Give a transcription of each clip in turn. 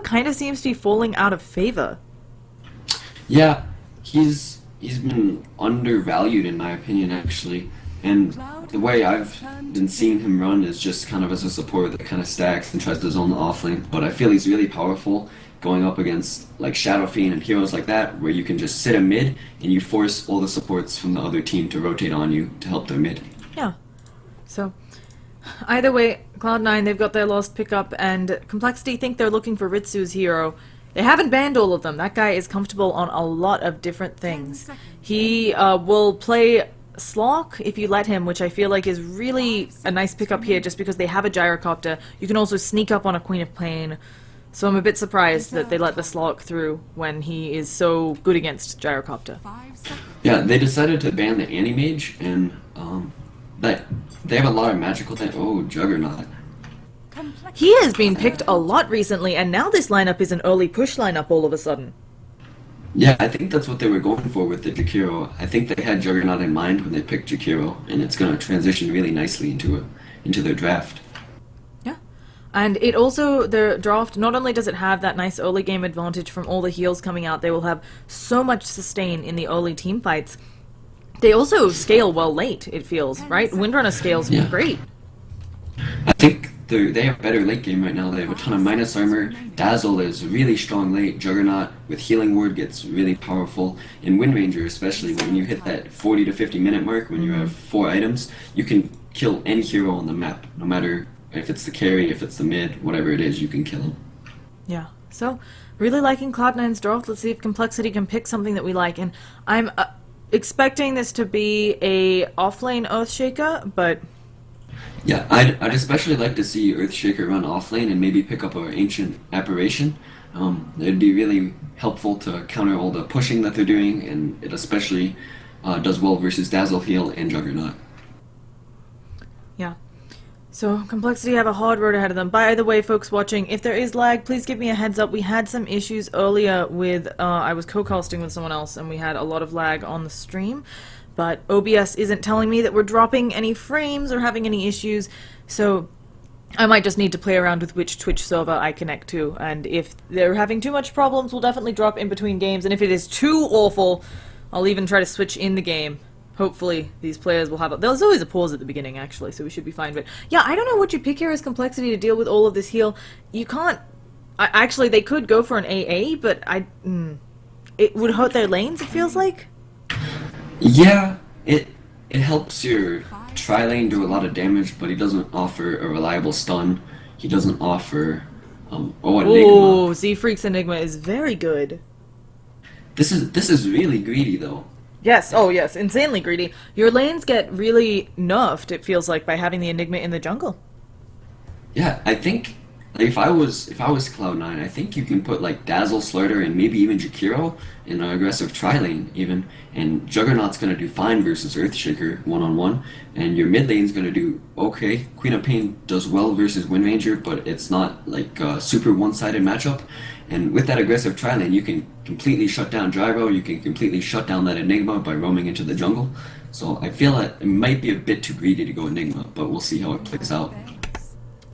kind of seems to be falling out of favor. Yeah, he's been undervalued in my opinion actually. And the way I've been seeing him run is just kind of as a support that kind of stacks and tries to zone the offlane. But I feel he's really powerful going up against like Shadow Fiend and heroes like that, where you can just sit a mid and you force all the supports from the other team to rotate on you to help their mid. Yeah. So, either way, Cloud9, they've got their lost pickup, and compLexity think they're looking for Ritsu's hero. They haven't banned all of them. That guy is comfortable on a lot of different things. He will play Slock if you let him, which I feel like is really a nice pickup here just because they have a gyrocopter. You can also sneak up on a Queen of Pain. So I'm a bit surprised that they let the Slock through when he is so good against gyrocopter. Yeah, they decided to ban the Anti-Mage, and that they have a lot of magical things. Oh, Juggernaut. He has been picked a lot recently, and now this lineup is an early push lineup all of a sudden. Yeah, I think that's what they were going for with the Jakiro. I think they had Juggernaut in mind when they picked Jakiro, and it's going to transition really nicely into their draft. Yeah, and it also, their draft, not only does it have that nice early game advantage from all the heals coming out, they will have so much sustain in the early team fights. They also scale well late, it feels, right? Windrunner scales great. I think they have better late game right now. They have a ton of minus armor. Dazzle is really strong late. Juggernaut with Healing Ward gets really powerful. In Wind Ranger especially, when you hit that 40 to 50 minute mark, when you have 4 items, you can kill any hero on the map. No matter if it's the carry, if it's the mid, whatever it is, you can kill him. Yeah, so really liking Cloud9's draft. Let's see if compLexity can pick something that we like. And I'm expecting this to be a offlane Earthshaker, but... Yeah, I'd especially like to see Earthshaker run offlane and maybe pick up our Ancient Apparition. It'd be really helpful to counter all the pushing that they're doing, and it especially does well versus Dazzle Heal and Juggernaut. Yeah. So, compLexity have a hard road ahead of them. By the way, folks watching, if there is lag, please give me a heads up. We had some issues earlier with, I was co-casting with someone else, and we had a lot of lag on the stream. But OBS isn't telling me that we're dropping any frames or having any issues, so I might just need to play around with which Twitch server I connect to. And if they're having too much problems, we'll definitely drop in between games. And if it is too awful, I'll even try to switch in the game. Hopefully, these players will have there's always a pause at the beginning, actually, so we should be fine. But yeah, I don't know what you pick here as compLexity to deal with all of this heal. You can't... actually, they could go for an AA, but it would hurt their lanes, it feels like. Yeah, it helps your tri-lane do a lot of damage, but he doesn't offer a reliable stun. He doesn't offer... Enigma. Oh, Z-Freak's Enigma is very good. This is really greedy, though. Yes, oh yes, insanely greedy. Your lanes get really nerfed, it feels like, by having the Enigma in the jungle. Yeah, I think if I was Cloud9, I think you can put like Dazzle, Slaughter, and maybe even Jakiro in an aggressive tri-lane even, and Juggernaut's gonna do fine versus Earthshaker one-on-one, and your mid lane's gonna do okay. Queen of Pain does well versus Wind Ranger, but it's not like a super one-sided matchup. And with that aggressive tri-lane, you can completely shut down Gyro, you can completely shut down that Enigma by roaming into the jungle. So I feel that it might be a bit too greedy to go Enigma, but we'll see how it plays out.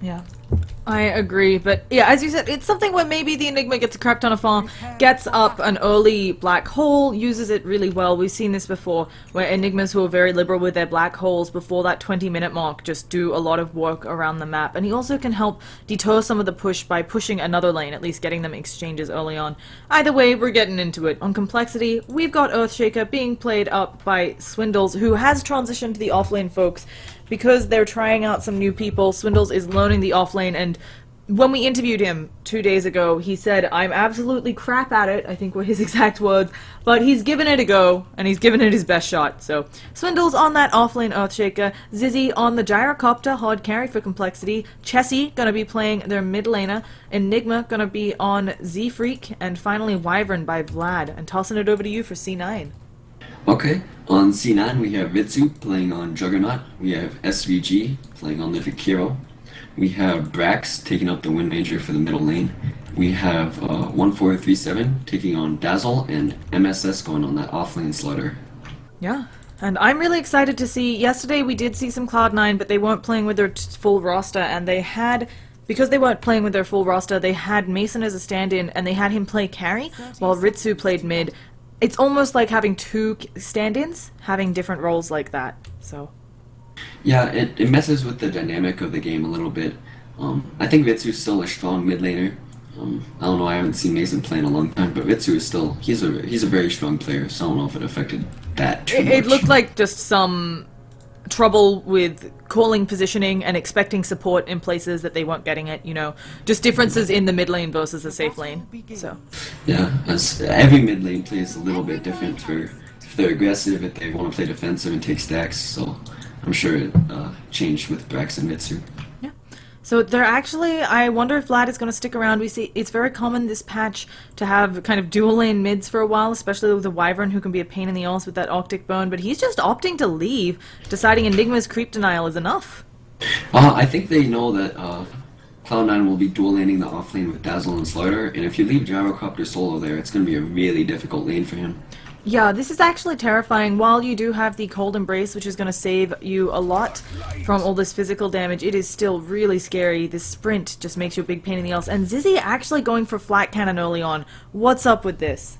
Yeah, I agree, but yeah, as you said, it's something where maybe the Enigma gets a crap ton of farm, gets up an early black hole, uses it really well. We've seen this before, where Enigmas who are very liberal with their black holes before that 20-minute mark just do a lot of work around the map. And he also can help deter some of the push by pushing another lane, at least getting them exchanges early on. Either way, we're getting into it. On compLexity, we've got Earthshaker being played up by Swindles, who has transitioned to the offlane folks, because they're trying out some new people. Swindles is learning the offlane, and when we interviewed him 2 days ago, he said, "I'm absolutely crap at it," I think were his exact words, but he's given it a go, and he's given it his best shot. So, Swindles on that offlane Earthshaker, Zizzy on the Gyrocopter, hard carry for compLexity, Chessie gonna be playing their mid laner, Enigma gonna be on Z-Freak, and finally Wyvern by Vlad. And tossing it over to you for C9. Okay, on C9 we have Ritsu playing on Juggernaut, we have SVG playing on the Jakiro, we have Brax taking up the Wind Ranger for the middle lane, we have 1437 taking on Dazzle, and MSS going on that offlane Slaughter. Yeah, and I'm really excited to see, yesterday we did see some Cloud9, but they weren't playing with their full roster, and they had because they weren't playing with their full roster, they had Mason as a stand-in, and they had him play carry, while Ritsu played mid. It's almost like having two stand-ins, having different roles like that, so... Yeah, it messes with the dynamic of the game a little bit. I think Ritsu's still a strong mid laner. I don't know, I haven't seen Mason play in a long time, but Ritsu is still, he's a very strong player, so I don't know if it affected that too much. It looked like just some trouble with calling positioning and expecting support in places that they weren't getting it, you know, just differences in the mid lane versus the safe lane, so. Yeah, as every mid lane plays a little bit different for, if they're aggressive, if they want to play defensive and take stacks, so I'm sure it changed with Brax and Ritsu. Yeah. So they're actually, I wonder if Vlad is going to stick around. We see it's very common this patch to have kind of dual lane mids for a while, especially with the Wyvern who can be a pain in the ass with that Arctic Bone, but he's just opting to leave, deciding Enigma's creep denial is enough. I think they know that Cloud9 will be dual laning the off lane with Dazzle and Slaughter, and if you leave Gyrocopter solo there, it's going to be a really difficult lane for him. Yeah, this is actually terrifying. While you do have the Cold Embrace, which is going to save you a lot from all this physical damage, it is still really scary. This sprint just makes you a big pain in the ass. And Zizzy actually going for flat cannon early on. What's up with this?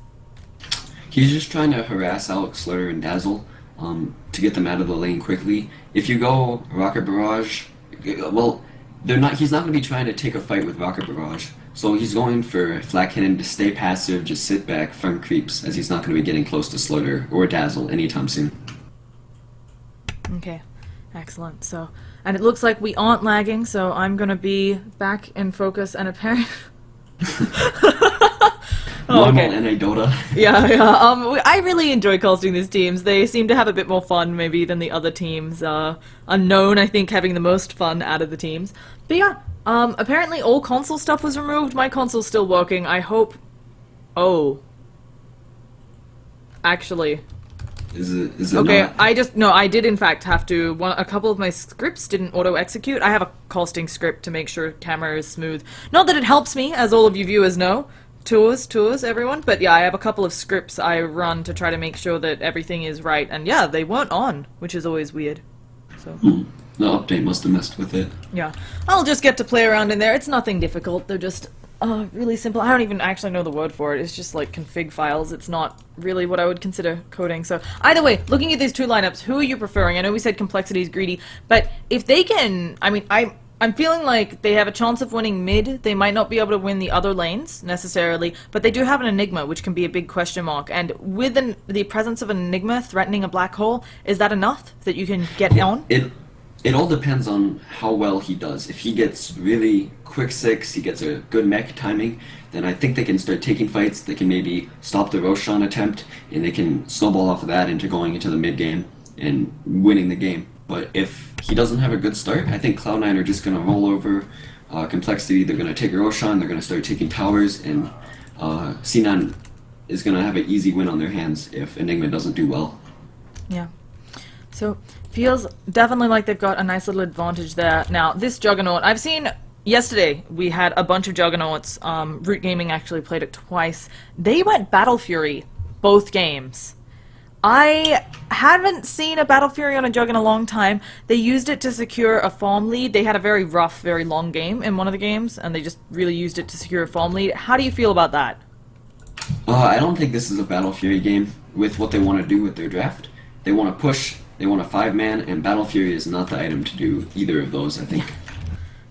He's just trying to harass out Slaughter and Dazzle to get them out of the lane quickly. If you go Rocket Barrage, well, he's not going to be trying to take a fight with Rocket Barrage. So he's going for flat cannon to stay passive, just sit back, front creeps, as he's not going to be getting close to Slaughter or Dazzle anytime soon. Okay, excellent. So, and it looks like we aren't lagging, so I'm going to be back in focus and apparent. Normal NA Dota. Yeah. I really enjoy casting these teams. They seem to have a bit more fun, maybe, than the other teams. Unknown, I think, having the most fun out of the teams. But yeah. Apparently all console stuff was removed. My console's still working. I hope... Oh. Actually. Is it okay, not? I did in fact have to... a couple of my scripts didn't auto-execute. I have a casting script to make sure camera is smooth. Not that it helps me, as all of you viewers know. Tours, everyone. But yeah, I have a couple of scripts I run to try to make sure that everything is right. And yeah, they weren't on, which is always weird. So... The update must have messed with it. Yeah. I'll just get to play around in there. It's nothing difficult. They're just really simple. I don't even actually know the word for it. It's just like config files. It's not really what I would consider coding. So either way, looking at these two lineups, who are you preferring? I know we said complexity is greedy, but if they can... I mean, I'm feeling like they have a chance of winning mid. They might not be able to win the other lanes, necessarily, but they do have an Enigma, which can be a big question mark. And with the presence of an Enigma threatening a black hole, is that enough that you can get on? It all depends on how well he does. If he gets really quick 6, he gets a good mech timing, then I think they can start taking fights. They can maybe stop the Roshan attempt, and they can snowball off of that into going into the mid game and winning the game. But if he doesn't have a good start, I think Cloud9 are just going to roll over complexity. They're going to take Roshan, they're going to start taking towers, and C9 is going to have an easy win on their hands if Enigma doesn't do well. Yeah. So, feels definitely like they've got a nice little advantage there. Now, this Juggernaut, I've seen... Yesterday, we had a bunch of Juggernauts. Root Gaming actually played it twice. They went Battle Fury both games. I haven't seen a Battle Fury on a Jug in a long time. They used it to secure a farm lead. They had a very rough, very long game in one of the games, and they just really used it to secure a farm lead. How do you feel about that? I don't think this is a Battle Fury game with what they want to do with their draft. They want to push, they want a 5-man, and Battle Fury is not the item to do either of those, I think.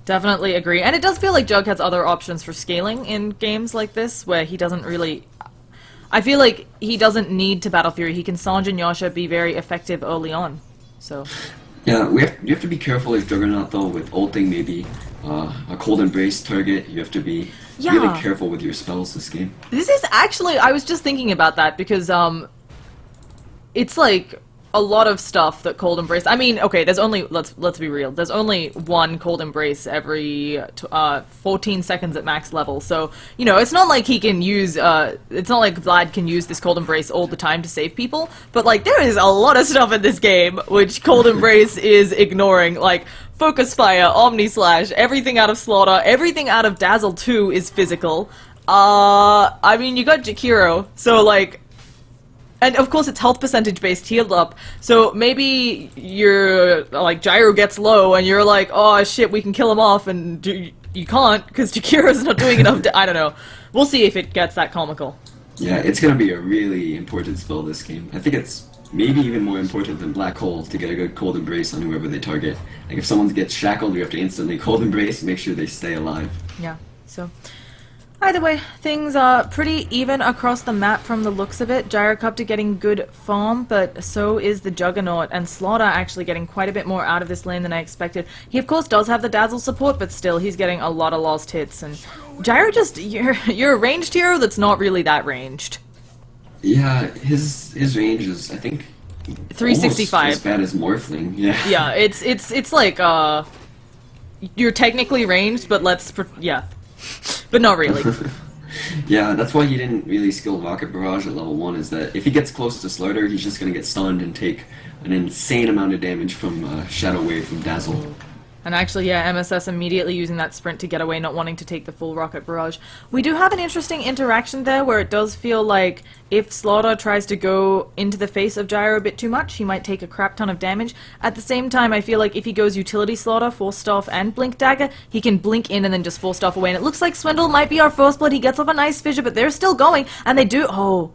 Definitely agree. And it does feel like Jug has other options for scaling in games like this, where he doesn't really... I feel like he doesn't need to Battle Fury. He can Sanj and Yasha be very effective early on. So... Yeah, you have to be careful as Juggernaut, though, with ulting maybe a Cold Embrace target. You have to be really careful with your spells this game. This is actually... I was just thinking about that, because it's like... a lot of stuff that Cold Embrace... I mean, okay, there's only... Let's be real. There's only one Cold Embrace every 14 seconds at max level. So, you know, it's not like he can use... it's not like Vlad can use this Cold Embrace all the time to save people. But, like, there is a lot of stuff in this game which Cold Embrace is ignoring. Like, Focus Fire, Omni Slash, everything out of Slaughter, everything out of Dazzle 2 is physical. I mean, you got Jakiro, so, like... And of course it's health percentage based healed up, so maybe your like Gyro gets low and you're like, oh shit, we can kill him off, and you can't, because Jakira's not doing enough I don't know. We'll see if it gets that comical. Yeah, it's gonna be a really important spell this game. I think it's maybe even more important than Black Hole to get a good Cold Embrace on whoever they target. Like if someone gets shackled, you have to instantly Cold Embrace and make sure they stay alive. Yeah, so... Either way, things are pretty even across the map from the looks of it. Gyrocopter getting good farm, but so is the Juggernaut, and Slaughter actually getting quite a bit more out of this lane than I expected. He of course does have the Dazzle support, but still, he's getting a lot of lost hits, and Gyro just, you're a ranged hero that's not really that ranged. Yeah, his range is, I think, 365. almost as bad as Morphling, yeah. Yeah, it's like, you're technically ranged, but yeah. But not really. Yeah, that's why he didn't really skill Rocket Barrage at level 1, is that if he gets close to Slaughter, he's just gonna get stunned and take an insane amount of damage from Shadow Wave from Dazzle. And actually, yeah, MSS immediately using that sprint to get away, not wanting to take the full Rocket Barrage. We do have an interesting interaction there where it does feel like if Slaughter tries to go into the face of Gyro a bit too much, he might take a crap ton of damage. At the same time, I feel like if he goes Utility Slaughter, Force Staff, and Blink Dagger, he can blink in and then just Force Staff away. And it looks like Swindle might be our first blood. He gets off a nice fissure, but they're still going, and they do... Oh.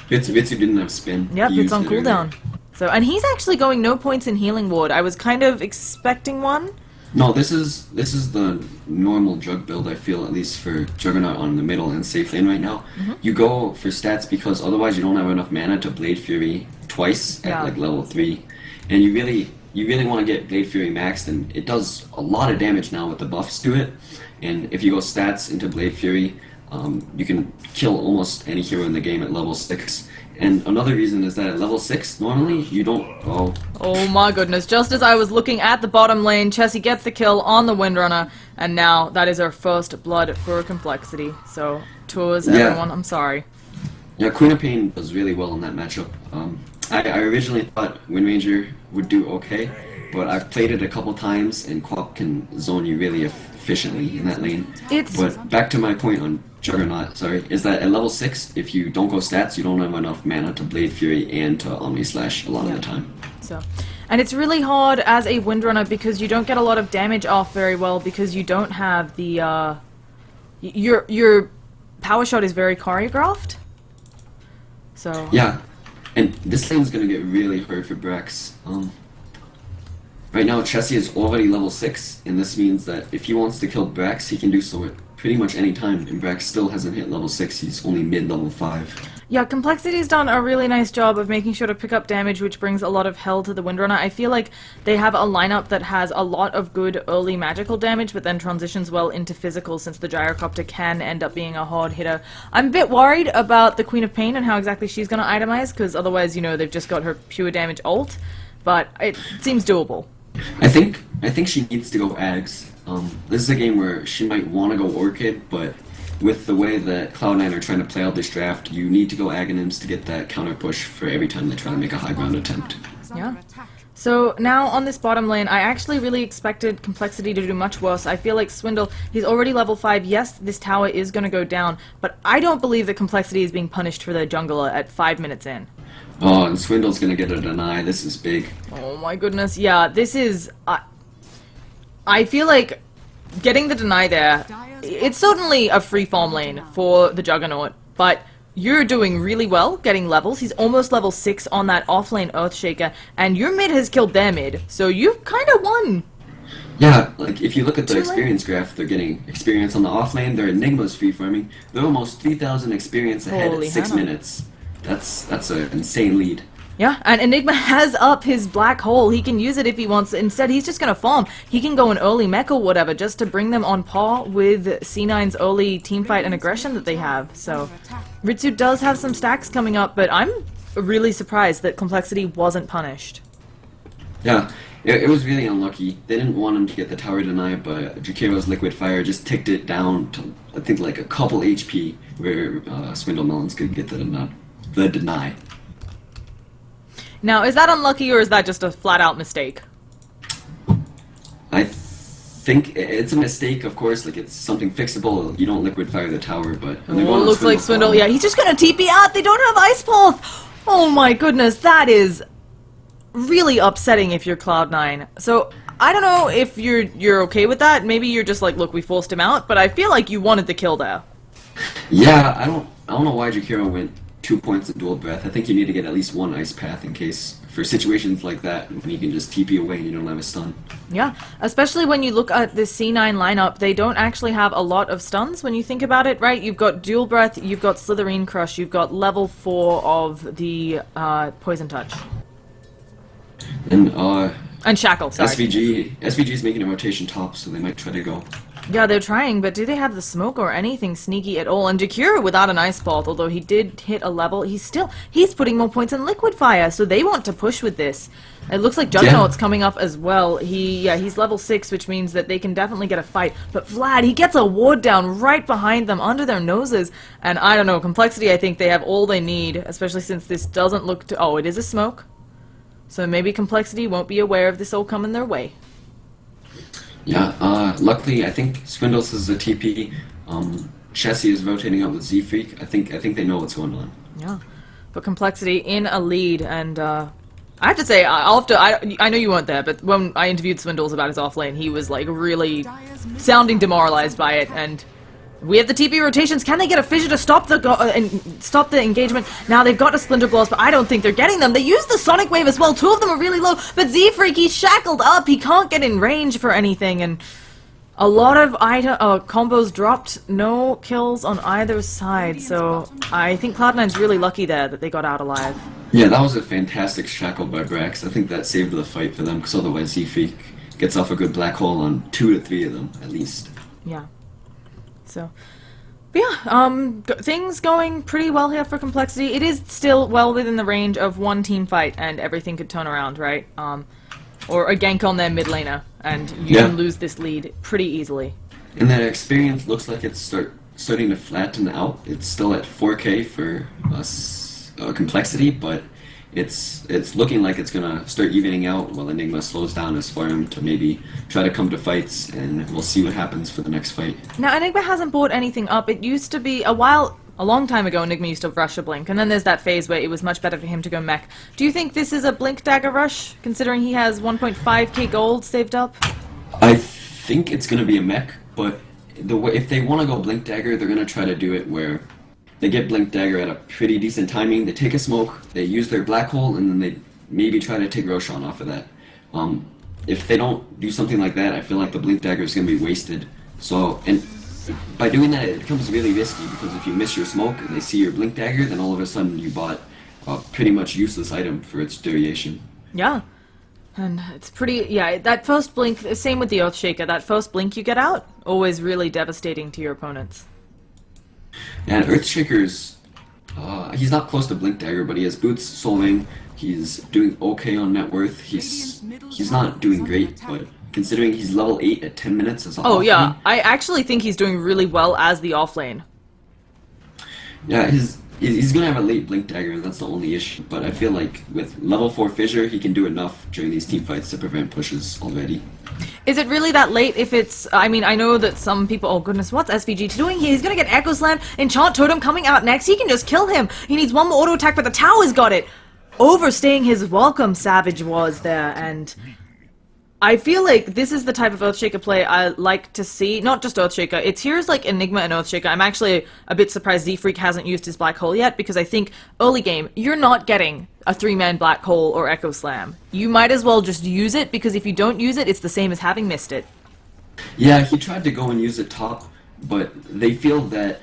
Vitsu didn't have spin. Yep, it's on cooldown. So, and he's actually going no points in Healing Ward. I was kind of expecting one. No, this is the normal Jug build, I feel, at least for Juggernaut on the middle and safe lane right now. You go for stats because otherwise you don't have enough mana to Blade Fury twice at like level 3. And you really want to get Blade Fury maxed, and it does a lot of damage now with the buffs to it. And if you go stats into Blade Fury, you can kill almost any hero in the game at level 6. And another reason is that at level 6, normally, you don't... Oh my goodness, just as I was looking at the bottom lane, Chessie gets the kill on the Windrunner, and now that is our first blood for complexity. So, tours, everyone, I'm sorry. Yeah, Queen of Pain does really well in that matchup. I originally thought Wind Ranger would do okay, but I've played it a couple times, and Quap can zone you really efficiently in that lane. But back to my point on Juggernaut, is that at level 6, if you don't go stats, you don't have enough mana to Blade Fury and to Omni Slash a lot of the time. So, and it's really hard as a Windrunner because you don't get a lot of damage off very well because you don't have the, your power shot is very choreographed. So... Yeah, and this lane's gonna get really hard for Brax. Right now, Chessie is already level 6, and this means that if he wants to kill Brax, he can do so at pretty much any time, and Brax still hasn't hit level 6, he's only mid-level 5. Yeah, Complexity's done a really nice job of making sure to pick up damage, which brings a lot of hell to the Windrunner. I feel like they have a lineup that has a lot of good early magical damage, but then transitions well into physical, since the Gyrocopter can end up being a hard hitter. I'm a bit worried about the Queen of Pain and how exactly she's going to itemize, because otherwise, you know, they've just got her pure damage ult, but it seems doable. I think she needs to go Ags. This is a game where she might want to go Orchid, but with the way that Cloud9 are trying to play out this draft, you need to go Aghanims to get that counter push for every time they try to make a high ground attempt. Yeah. So now on this bottom lane, I actually really expected Complexity to do much worse. I feel like Swindle, he's already level 5. Yes, this tower is going to go down, but I don't believe that Complexity is being punished for the jungler at 5 minutes in. Oh, and Swindle's gonna get a deny. This is big. Oh my goodness, yeah, this is... I feel like getting the deny there, it's certainly a free farm lane for the Juggernaut, but you're doing really well getting levels. He's almost level 6 on that offlane Earthshaker, and your mid has killed their mid, so you've kind of won. Yeah, like if you look at the experience graph, they're getting experience on the offlane, their Enigma's free farming. They're almost 3,000 experience ahead Holy at 6 hell. minutes. That's an insane lead. Yeah, and Enigma has up his black hole. He can use it if he wants. Instead, he's just going to farm. He can go an early mech or whatever just to bring them on par with C9's early teamfight and aggression that they have. So, Ritsu does have some stacks coming up, but I'm really surprised that Complexity wasn't punished. Yeah, it was really unlucky. They didn't want him to get the tower deny, but Jakiro's Liquid Fire just ticked it down to, I think, like a couple HP where Swindle Melons could get the deny. Now, is that unlucky or is that just a flat-out mistake? I think it's a mistake, of course. Like, it's something fixable. You don't Liquid Fire the tower, but... Oh, it looks like Swindle. Yeah, he's just gonna TP out. They don't have Ice Pulse. Oh my goodness, that is really upsetting if you're Cloud9. So, I don't know if you're okay with that. Maybe you're just like, look, we forced him out, but I feel like you wanted the kill there. Yeah, I don't know why Jakiro went 2 points in dual breath. I think you need to get at least one ice path in case for situations like that when you can just TP away and you don't have a stun. Yeah, especially when you look at the C9 lineup, they don't actually have a lot of stuns when you think about it, right? You've got dual breath, you've got Slitherine Crush, you've got level 4 of the Poison Touch. And Shackle, sorry. SVG's making a rotation top, so they might try to go. Yeah, they're trying, but do they have the smoke or anything sneaky at all? And Jakiro without an ice bolt, although he did hit a level, he's putting more points in liquid fire, so they want to push with this. It looks like Juggernaut's coming up as well. He's level 6, which means that they can definitely get a fight. But Vlad, he gets a ward down right behind them, under their noses. And I don't know, compLexity, I think they have all they need, especially since this doesn't look to... Oh, it is a smoke. So maybe compLexity won't be aware of this all coming their way. Yeah, luckily I think Swindles is a TP. Chessie is rotating out with Z-Freak. I think they know what's going on. Yeah, but compLexity in a lead, and I have to say, I know you weren't there, but when I interviewed Swindles about his offlane, he was like really sounding demoralized by it, and we have the TP rotations. Can they get a fissure to stop the engagement? Now they've got a Splinter Blast, but I don't think they're getting them. They use the Sonic Wave as well. 2 of them are really low, but Z-Freak, he's shackled up. He can't get in range for anything, and a lot of combos dropped. No kills on either side, so I think Cloud9's really lucky there that they got out alive. Yeah, that was a fantastic shackle by Brax. I think that saved the fight for them, because otherwise Z-Freak gets off a good black hole on 2 to 3 of them, at least. Yeah. So, but yeah, things going pretty well here for compLexity. It is still well within the range of one team fight, and everything could turn around, right? Or a gank on their mid laner, and you can lose this lead pretty easily. And that experience looks like it's starting to flatten out. It's still at 4K for us, compLexity, but it's looking like it's gonna start evening out while Enigma slows down his farm to maybe try to come to fights, and we'll see what happens for the next fight. Now Enigma hasn't bought anything up. It used to be a long time ago, Enigma used to rush a Blink, and then there's that phase where it was much better for him to go mech. Do you think this is a Blink Dagger rush, considering he has 1.5k gold saved up? I think it's gonna be a mech, but if they want to go Blink Dagger, they're gonna try to do it where they get Blink Dagger at a pretty decent timing, they take a smoke, they use their black hole, and then they maybe try to take Roshan off of that. If they don't do something like that, I feel like the Blink Dagger is going to be wasted. So, and by doing that, it becomes really risky, because if you miss your smoke and they see your Blink Dagger, then all of a sudden you bought a pretty much useless item for its duration. Yeah. And it's pretty, that first blink, same with the Earthshaker, that first blink you get out, always really devastating to your opponents. And Earthshaker's, he's not close to Blink Dagger, but he has Boots, Soul Ring, he's doing okay on net worth, he's not doing great, but considering he's level 8 at 10 minutes as Oh yeah, I actually think he's doing really well as the offlane. Yeah, he's gonna have a late Blink Dagger, that's the only issue, but I feel like with level 4 Fissure, he can do enough during these team fights to prevent pushes already. Is it really that late if it's... I mean, I know that some people... Oh goodness, what's SVG doing here? He's gonna get Echo Slam, Enchant Totem coming out next. He can just kill him. He needs one more auto attack, but the tower's got it. Overstaying his welcome, Savage was there, and... I feel like this is the type of Earthshaker play I like to see. Not just Earthshaker. It's here's like Enigma and Earthshaker. I'm actually a bit surprised Z-Freak hasn't used his Black Hole yet, because I think early game, you're not getting a 3-man Black Hole or Echo Slam. You might as well just use it, because if you don't use it, it's the same as having missed it. Yeah, he tried to go and use it top, but they feel that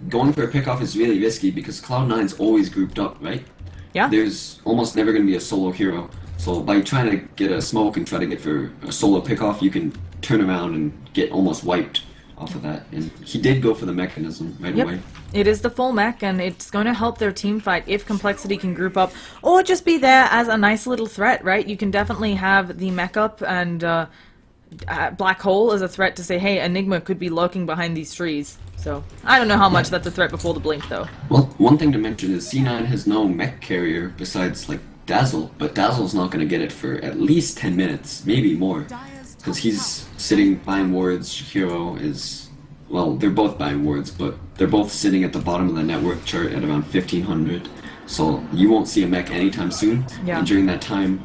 going for a pickoff is really risky, because Cloud9's always grouped up, right? Yeah. There's almost never going to be a solo hero. So by trying to get a smoke and try to get for a solo pickoff, you can turn around and get almost wiped off of that. And he did go for the mechanism right away. It is the full mech, and it's going to help their team fight if compLexity can group up, or just be there as a nice little threat, right? You can definitely have the mech up and Black Hole as a threat to say, hey, Enigma could be lurking behind these trees. So, I don't know how much that's a threat before the blink, though. Well, one thing to mention is C9 has no mech carrier besides, like, Dazzle, but Dazzle's not going to get it for at least 10 minutes, maybe more, because he's sitting buying wards. Shihiro is, well, they're both buying wards, but they're both sitting at the bottom of the net worth chart at around 1500, so you won't see a mech anytime soon. Yeah. And during that time,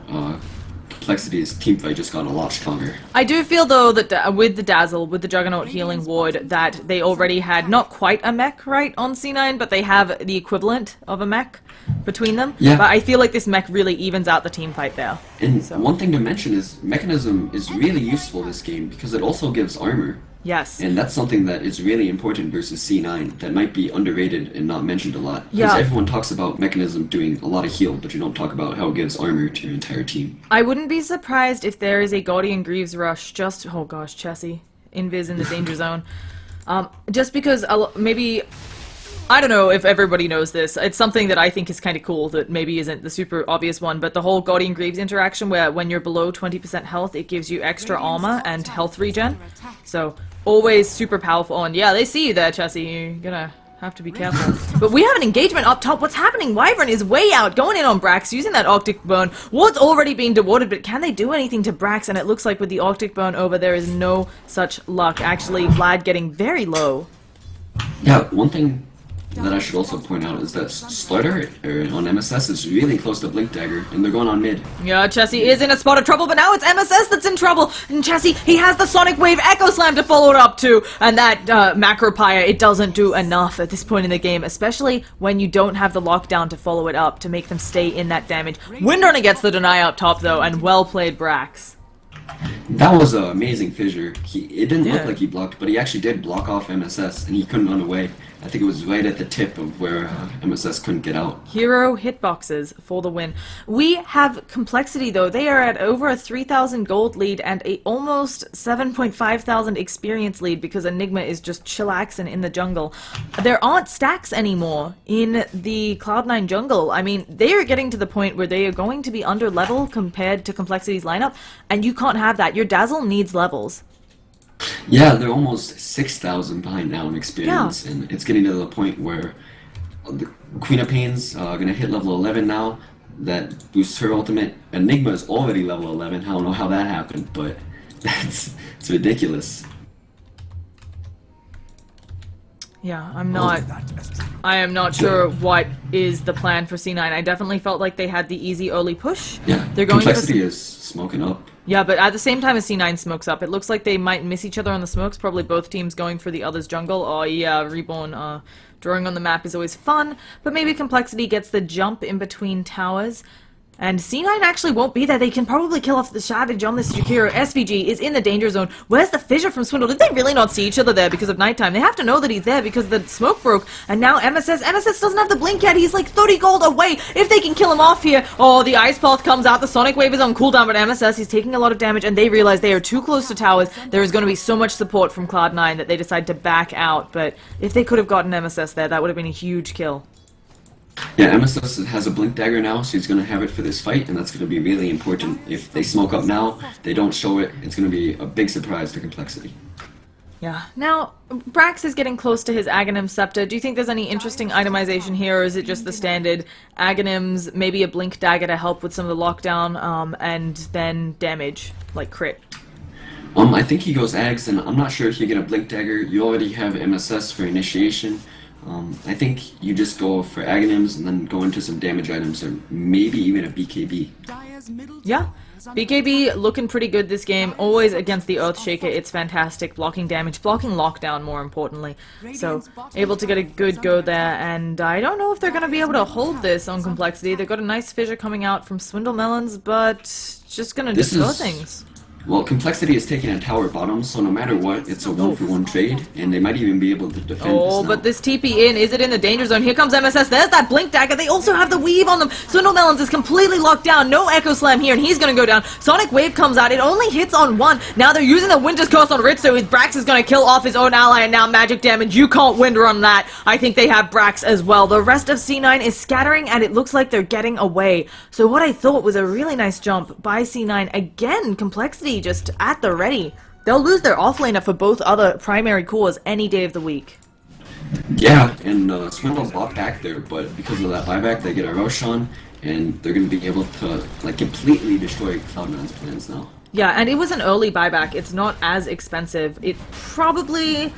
Complexity's teamfight just got a lot stronger. I do feel, though, that with the Dazzle, with the Juggernaut healing ward, that they already had not quite a mech, right, on C9, but they have the equivalent of a mech between them. Yeah. But I feel like this mech really evens out the team fight there. And So. one thing to mention is Mechanism is really useful this game because it also gives armor. Yes. And that's something that is really important versus C9 that might be underrated and not mentioned a lot. Because Yeah. everyone talks about Mechanism doing a lot of heal, but you don't talk about how it gives armor to your entire team. I wouldn't be surprised if there is a Guardian Greaves rush just... Oh gosh, Chessie. Invis in the danger zone. Just because maybe... I don't know if everybody knows this. It's something that I think is kind of cool that maybe isn't the super obvious one, but the whole Guardian Greaves interaction where when you're below 20% health, it gives you extra armor and health regen. So, always super powerful. And yeah, they see you there, Chessie. You're gonna have to be careful. But we have an engagement up top. What's happening? Wyvern is way out, going in on Brax, using that Arctic Burn. Ward's already being dewarded, but can they do anything to Brax? And it looks like with the Arctic Burn over, there is no such luck. Actually, Vlad getting very low. Yeah, one thing that I should also point out is that Slaughter on MSS is really close to Blink Dagger, and they're going on mid. Yeah, Chessie is in a spot of trouble, but now it's MSS that's in trouble. And Chessie, he has the Sonic Wave Echo Slam to follow it up to. And that Macro Pyre, it doesn't do enough at this point in the game, especially when you don't have the lockdown to follow it up to make them stay in that damage. Windrunner gets the deny up top, though, and well played, Brax. That was an amazing fissure. It didn't Yeah. look like he blocked, but he actually did block off MSS, and he couldn't run away. I think it was right at the tip of where MSS couldn't get out. Hero hitboxes for the win. We have complexity, though. They are at over a 3,000 gold lead and a almost 7.5 thousand experience lead because Enigma is just chillaxing in the jungle. There aren't stacks anymore in the Cloud9 jungle. I mean, they are getting to the point where they are going to be under level compared to complexity's lineup, and you can't have that. Your Dazzle needs levels. Yeah, they're almost 6,000 behind now in experience, and it's getting to the point where the Queen of Pain's gonna hit level 11 now. That boosts her ultimate. Enigma is already level 11. I don't know how that happened, but it's ridiculous. Yeah, I am not sure what is the plan for C9. I definitely felt like they had the easy early push. Yeah, They're going Complexity for... is smoking up. Yeah, but at the same time as C9 smokes up, it looks like they might miss each other on the smokes. Probably both teams going for the other's jungle. Oh yeah, Reborn drawing on the map is always fun, but maybe Complexity gets the jump in between towers. And C9 actually won't be there. They can probably kill off the Savage on this Jakiro. SVG is in the danger zone. Where's the fissure from Swindle? Did they really not see each other there because of nighttime? They have to know that he's there because the smoke broke. And now MSS doesn't have the blink yet. He's like 30 gold away. If they can kill him off here. Oh, the Ice Path comes out. The Sonic Wave is on cooldown, but MSS, he's taking a lot of damage, and they realize they are too close to towers. There is going to be so much support from Cloud9 that they decide to back out. But if they could have gotten MSS there, that would have been a huge kill. Yeah, MSS has a Blink Dagger now, so he's going to have it for this fight, and that's going to be really important. If they smoke up now, they don't show it, it's going to be a big surprise to Complexity. Yeah. Now, Brax is getting close to his Aghanim Scepter. Do you think there's any interesting itemization here, or is it just the standard Aghanims, maybe a Blink Dagger to help with some of the lockdown, and then damage, like crit? I think he goes Ags, and I'm not sure if you get a Blink Dagger. You already have MSS for initiation. I think you just go for Aghanims and then go into some damage items, or maybe even a BKB. Yeah. BKB looking pretty good this game, always against the Earthshaker. It's fantastic, blocking damage, blocking lockdown more importantly. So, able to get a good go there, and I don't know if they're going to be able to hold this on Complexity. They've got a nice fissure coming out from Swindle Melons, but just going to destroy things. Well, Complexity is taking a tower bottom, so no matter what, it's a 1-for-1 trade, and they might even be able to defend this now. But this TP in, is it in the danger zone? Here comes MSS, there's that Blink Dagger, they also have the weave on them. Swindle Melons is completely locked down, no Echo Slam here, and he's gonna go down. Sonic Wave comes out, it only hits on one. Now they're using the Winter's Curse on Ritsu, Brax is gonna kill off his own ally, and now magic damage, you can't wind run that. I think they have Brax as well. The rest of C9 is scattering, and it looks like they're getting away. So what I thought was a really nice jump by C9, again, Complexity just at the ready. They'll lose their offlaner for both other primary cores any day of the week. Yeah, and Swindle bought back there, but because of that buyback, they get a rush on, and they're going to be able to like completely destroy Cloud9's plans now. Yeah, and it was an early buyback. It's not as expensive. It probably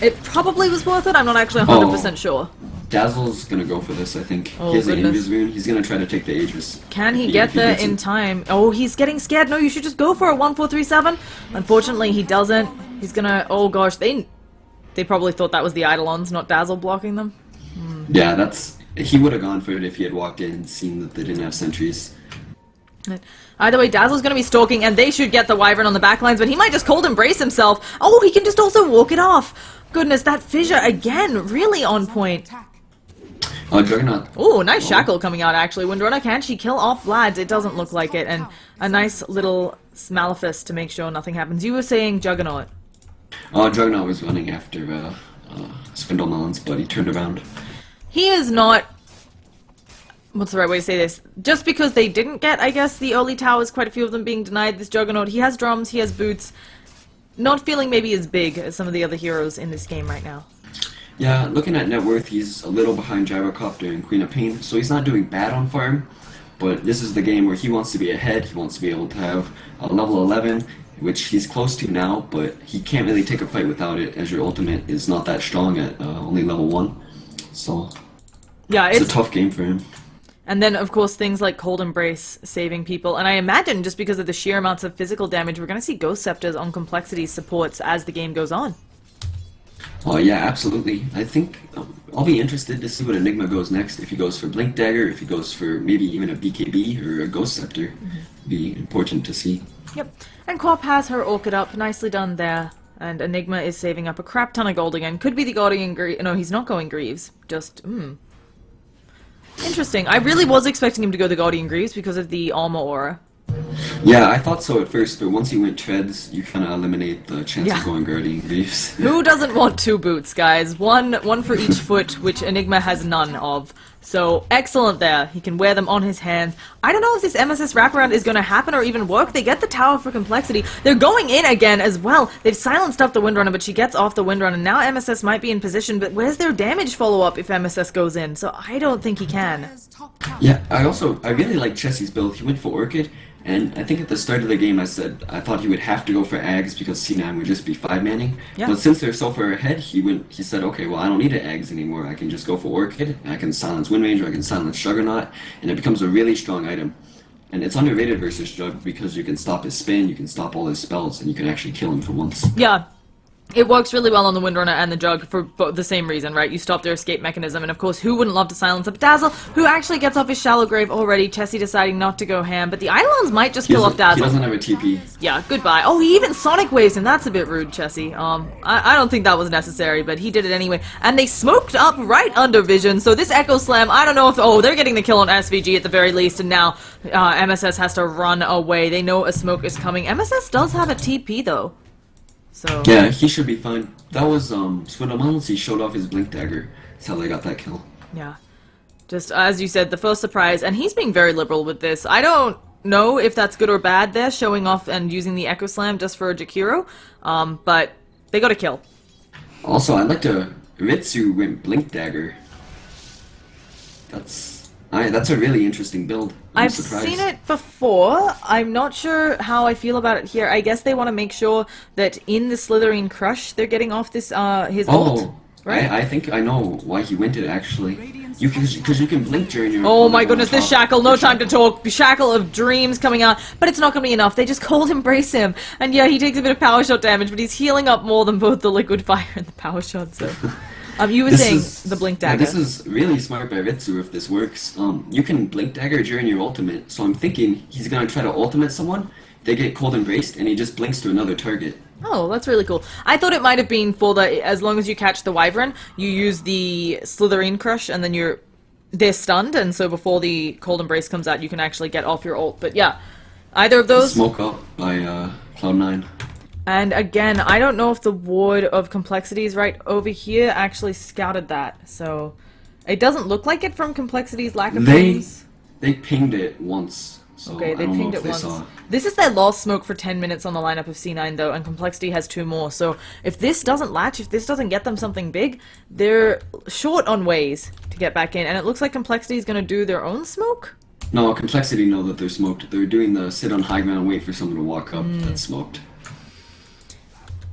was worth it. I'm not actually 100% sure. Dazzle's gonna go for this, I think. Oh, He has an goodness. Invis rune. He's gonna try to take the Aegis. Can he If get there gets in it. time? Oh, he's getting scared. No, you should just go for a 1-4-3-7. Unfortunately, he doesn't. He's gonna... Oh gosh, they probably thought that was the Eidolons, not Dazzle blocking them. Yeah, that's... He would have gone for it if he had walked in and seen that they didn't have sentries. Either way, Dazzle's gonna be stalking, and they should get the Wyvern on the backlines, but he might just cold embrace himself. Oh, he can just also walk it off. Goodness, that fissure again, really on point. Juggernaut. Oh, nice shackle coming out, actually. Windrunner, can she kill off Vlad? It doesn't look like it, and a nice little Malefice to make sure nothing happens. You were saying Juggernaut. Juggernaut was running after Spindle Melons, but he turned around. He is not... What's the right way to say this? Just because they didn't get, I guess, the early towers, quite a few of them being denied this Juggernaut. He has drums, he has boots. Not feeling maybe as big as some of the other heroes in this game right now. Yeah, looking at net worth, he's a little behind Gyrocopter and Queen of Pain, so he's not doing bad on farm. But this is the game where he wants to be ahead, he wants to be able to have a level 11, which he's close to now, but he can't really take a fight without it, as your ultimate is not that strong at only level 1. So, Yeah, it's a tough game for him. And then, of course, things like Cold Embrace saving people. And I imagine, just because of the sheer amounts of physical damage, we're going to see Ghost Scepters on complexities supports as the game goes on. Oh yeah, absolutely. I think I'll be interested to see what Enigma goes next. If he goes for Blink Dagger, if he goes for maybe even a BKB or a Ghost Scepter. Be important to see. Yep. And Quap has her Orchid up. Nicely done there. And Enigma is saving up a crap ton of gold again. Could be the Guardian Greaves. No, he's not going Greaves. Just, Interesting. I really was expecting him to go the Guardian Greaves because of the armor aura. Yeah, I thought so at first, but once he went Treads, you kind of eliminate the chance Yeah. of going Guardian Greaves. Who doesn't want 2 boots, guys? One for each foot, which Enigma has none of. So, excellent there. He can wear them on his hands. I don't know if this MSS wraparound is going to happen or even work. They get the tower for complexity. They're going in again as well. They've silenced up the Windrunner, but she gets off the Windrunner. Now MSS might be in position, but where's their damage follow-up if MSS goes in? So I don't think he can. Yeah, I really like Chessie's build. He went for Orchid, and I think at the start of the game I said I thought he would have to go for Ags because C9 would just be 5-manning. Yeah. But since they're so far ahead, he said, okay, well I don't need an Ags anymore. I can just go for Orchid, and I can silence Wind Ranger, I can silence Juggernaut, and it becomes a really strong item. And it's underrated versus Jug because you can stop his spin, you can stop all his spells, and you can actually kill him for once. Yeah. It works really well on the Windrunner and the Jug for the same reason, right? You stop their escape mechanism, and of course, who wouldn't love to silence up Dazzle, who actually gets off his Shallow Grave already, Chessie deciding not to go ham, but the Eidolons might just kill off He Dazzle. doesn't have a TP. Yeah, goodbye. Oh, he even Sonic Waves him, that's a bit rude, Chessie. I don't think that was necessary, but he did it anyway. And they smoked up right under Vision, so this Echo Slam, I don't know if... Oh, they're getting the kill on SVG at the very least, and now MSS has to run away. They know a smoke is coming. MSS does have a TP, though. So... Yeah, he should be fine. That was Swindle Melons, he showed off his Blink Dagger. That's how they got that kill. Yeah. Just, as you said, the first surprise, and he's being very liberal with this. I don't know if that's good or bad there, showing off and using the Echo Slam just for a Jakiro, but they got a kill. Also, I'd like to... Ritsu went Blink Dagger. That's a really interesting build. I'm I've surprised. seen it before. I'm not sure how I feel about it here. I guess they want to make sure that in the Slytherin Crush, they're getting off this, his ult. Right? I think I know why he went it, actually. Because you can blink during your... Oh my goodness, this Shackle, no time to talk. Shackle of Dreams coming out, but it's not going to be enough. They just cold embrace him. And yeah, he takes a bit of power shot damage, but he's healing up more than both the Liquid Fire and the power shot, so... you were saying the Blink Dagger. Yeah, this is really smart by Ritsu if this works. You can Blink Dagger during your ultimate, so I'm thinking he's going to try to ultimate someone, they get cold embraced, and he just blinks to another target. Oh, that's really cool. I thought it might have been for the, as long as you catch the Wyvern, you use the Slytherin Crush, and then they're stunned, and so before the Cold Embrace comes out, you can actually get off your ult. But yeah, either of those... Smoke up by Cloud9. And again, I don't know if the Ward of Complexities right over here actually scouted that, so... It doesn't look like it from Complexity's lack of pings. They pinged it once, so Okay, they I don't know pinged if it they once. saw it. This is their last smoke for 10 minutes on the lineup of C9 though, and Complexity has 2 more, so if this doesn't latch, if this doesn't get them something big, they're short on ways to get back in, and it looks like Complexity is going to do their own smoke? No, Complexity know that they're smoked. They're doing the sit on high ground, wait for someone to walk up that's smoked.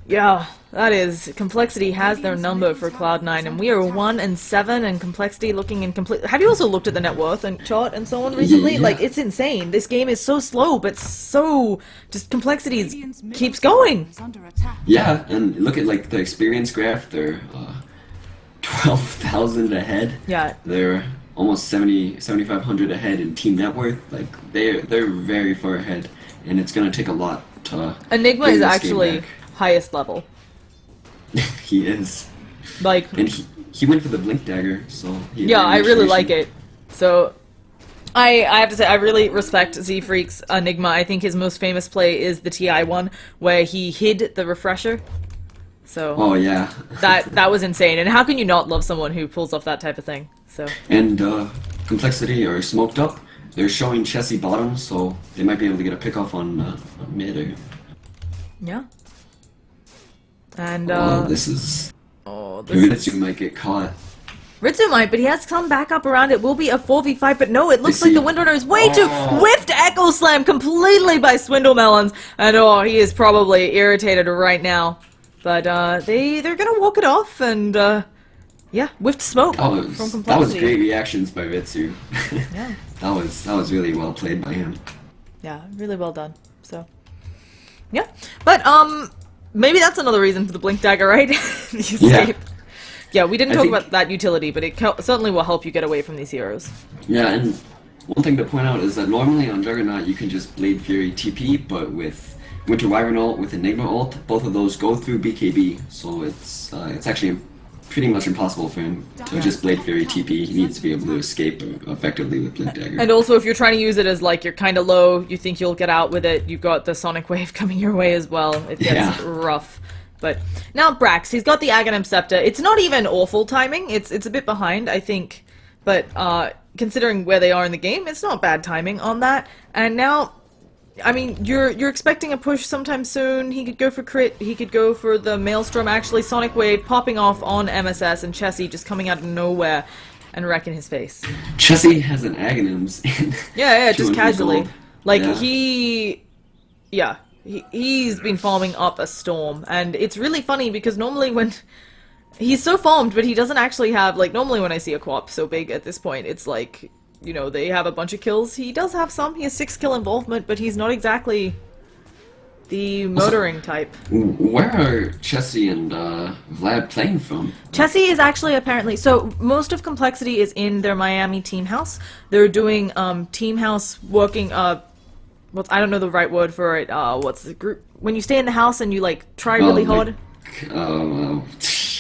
Yeah, That is, compLexity has their number for Cloud9, and we are 1 and 7, and compLexity looking incomplete. Have you also looked at the net worth and chart and so on recently? Yeah. Like, it's insane. This game is so slow, but so just compLexity keeps going. Yeah, and look at like the experience graph. They're 12,000 ahead. Yeah. They're almost 7,500 ahead in team net worth. Like they're very far ahead, and it's gonna take a lot to. Enigma bring is this game actually back. highest level. He is. Like, And he went for the blink dagger, so yeah, I really like it. So, I have to say, I really respect Z-Freak's Enigma. I think his most famous play is the TI one, where he hid the refresher. So, Oh yeah. that was insane. And how can you not love someone who pulls off that type of thing? So, And compLexity are smoked up. They're showing Chessie bottom, so they might be able to get a pick off on mid. Or... yeah. And, this is. oh, this is... Ritsu might get caught. Ritsu might, but he has some backup around it. Will be a 4v5, but no, it looks like see- the Windrunner is way too Oh. whiffed Echo Slam completely by Swindlemelons, and oh, he is probably irritated right now. But they're gonna walk it off, and yeah, whiffed smoke from compLexity. That was great reactions by Ritsu. Yeah, that was really well played by him. yeah, really well done. So, yeah, but maybe that's another reason for the Blink Dagger, right? The escape. Yeah, we didn't I talk think- about that utility, but it certainly will help you get away from these heroes. Yeah, and one thing to point out is that normally on Juggernaut you can just Blade Fury TP, but with Winter Wyvern ult, with Enigma ult, both of those go through BKB, so it's actually pretty much impossible for him to just Blade Fury TP. He needs to be able to escape effectively with Blink Dagger. And also, if you're trying to use it as, like, you're kind of low, you think you'll get out with it, you've got the Sonic Wave coming your way as well. It gets Yeah. rough. But now Brax, he's got the Aghanim Scepter. It's not even awful timing. It's a bit behind, I think. But considering where they are in the game, it's not bad timing on that. And now, I mean, you're expecting a push sometime soon. He could go for crit. He could go for the Maelstrom. Actually, Sonic Wave popping off on MSS, and Chessie just coming out of nowhere and wrecking his face. Chessie has an Aghanims. Yeah, just 200 casually. gold. Like, Yeah. he's been farming up a storm, and it's really funny because normally when he's so farmed, but he doesn't actually have, like, normally when I see a co-op so big at this point, it's like, you know, they have a bunch of kills. He does have some. He has 6 kill involvement, but he's not exactly the motoring type. Where are Chessie and Vlad playing from? Chessie is actually apparently, so most of compLexity is in their Miami team house. They're doing team house working, well, I don't know the right word for it. What's the group? When you stay in the house and you, like, try really hard?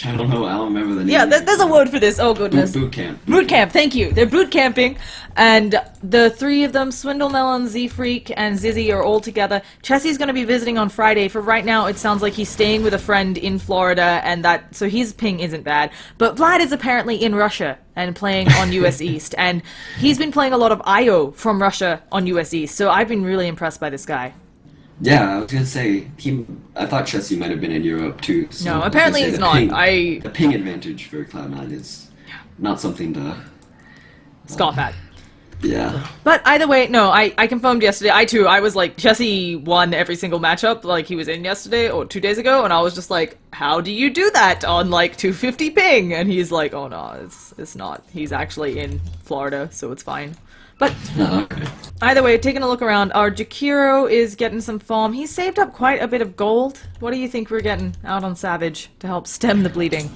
I don't know. I don't remember the name. Yeah, there's a word for this. Oh, goodness. Boot camp. Boot camp, thank you. They're boot camping, and the three of them, Swindlemelon, Z-Freak, and Zizzy, are all together. Chessie's going to be visiting on Friday. For right now, it sounds like he's staying with a friend in Florida, and so his ping isn't bad. But Vlad is apparently in Russia and playing on US East, and he's been playing a lot of IO from Russia on US East, so I've been really impressed by this guy. Yeah, I was gonna say I thought Chessie might have been in Europe too. So No, I was apparently gonna he's say not. The ping advantage for Cloud9 is not something to Scoff at. Yeah. But either way, no, I confirmed yesterday. I was like, Chessie won every single matchup, like he was in yesterday or 2 days ago, and I was just like, how do you do that on like 250 ping? And he's like, oh no, it's not. He's actually in Florida, so it's fine. But Okay. either way, taking a look around, our Jakiro is getting some farm. He saved up quite a bit of gold. What do you think we're getting out on Savage to help stem the bleeding?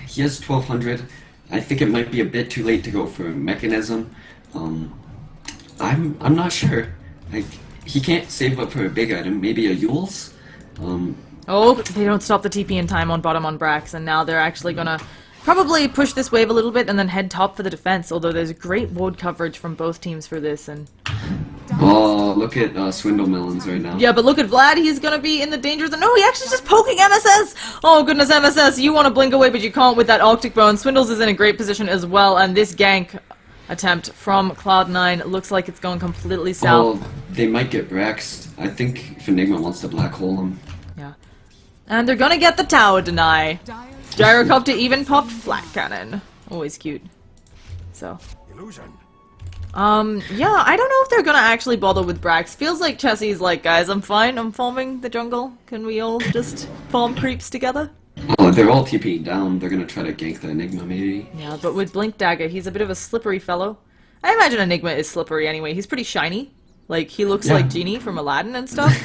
He has 1200. I think it might be a bit too late to go for Mechanism. I'm not sure. Like, he can't save up for a big item. Maybe a Yule's. Oh, they don't stop the TP in time on bottom on Brax, and now they're actually gonna probably push this wave a little bit and then head top for the defense, although there's great ward coverage from both teams for this, and... Oh, look at Swindlemelons right now. Yeah, but look at Vlad, he's gonna be in the danger zone. No, he actually just poking MSS! Oh goodness, MSS, you want to blink away, but you can't with that Arctic Bone. Swindles is in a great position as well, and this gank attempt from Cloud9 looks like it's going completely south. Oh, they might get Braxed. I think if Enigma wants to black hole him. Yeah. And they're gonna get the tower deny. Gyrocopter even popped Flat Cannon. Always cute. So. Illusion. Yeah, I don't know if they're gonna actually bother with Brax. Feels like Chessie's like, guys, I'm fine, I'm farming the jungle. Can we all just farm creeps together? Oh, they're all TPing down. They're gonna try to gank the Enigma, maybe. Yeah, but with Blink Dagger, he's a bit of a slippery fellow. I imagine Enigma is slippery anyway. He's pretty shiny. Like, he looks Yeah. like Genie from Aladdin and stuff.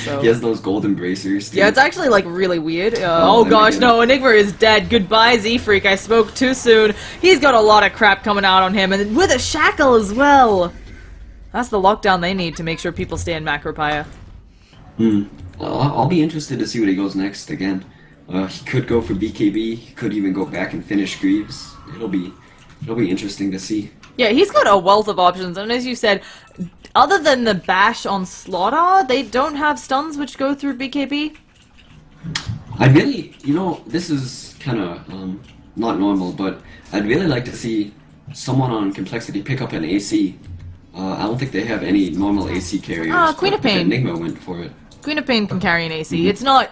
So. He has those golden bracers. Too. Yeah, it's actually, like, really weird. Oh, Oh there we gosh, go. no, Enigma is dead. Goodbye, Z-Freak. I spoke too soon. He's got a lot of crap coming out on him, and with a shackle as well. That's the lockdown they need to make sure people stay in Macropia. I'll be interested to see what he goes next again. He could go for BKB. He could even go back and finish Greaves. It'll be interesting to see. Yeah, he's got a wealth of options, and as you said, other than the bash on Slaughter, they don't have stuns which go through BKB. I really, this is kind of not normal, but I'd really like to see someone on compLexity pick up an AC. I don't think they have any normal AC carriers. Queen of but Pain. Enigma went for it. Queen of Pain can carry an AC. It's not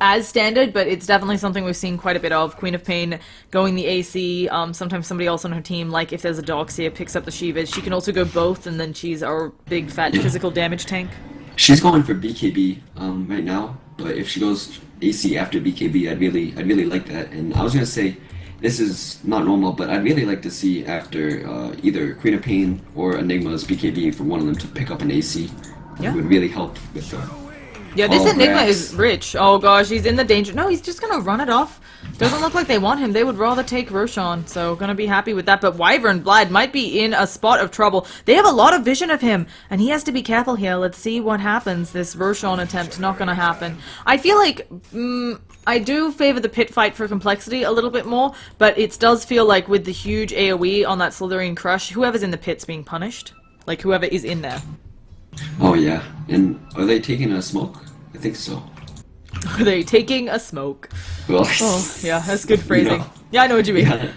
as standard, but it's definitely something we've seen quite a bit of. Queen of Pain going the AC. Sometimes somebody else on her team, like if there's a Doxia, picks up the Shivas. She can also go both, and then she's our big fat physical damage tank. She's going for BKB right now, but if she goes AC after BKB, I'd really like that. And I was gonna say, this is not normal, but I'd really like to see after either Queen of Pain or Enigma's BKB for one of them to pick up an AC. Yeah. It would really help with the. Yeah, this Oh, Enigma Brax. is rich. Oh gosh, he's in the danger. No, he's just gonna run it off. Doesn't look like they want him. They would rather take Roshan, so gonna be happy with that. But Wyvern Blad might be in a spot of trouble. They have a lot of vision of him, and he has to be careful here. Let's see what happens. This Roshan attempt, not gonna happen. I feel like, I do favor the pit fight for compLexity a little bit more, but it does feel like with the huge AoE on that Slytherin Crush, whoever's in the pit's being punished. Like, whoever is in there. Oh yeah, and are they taking a smoke? I think so. Are they taking a smoke? Well, Oh, yeah, that's good phrasing. know. Yeah, I know what you mean. Yeah.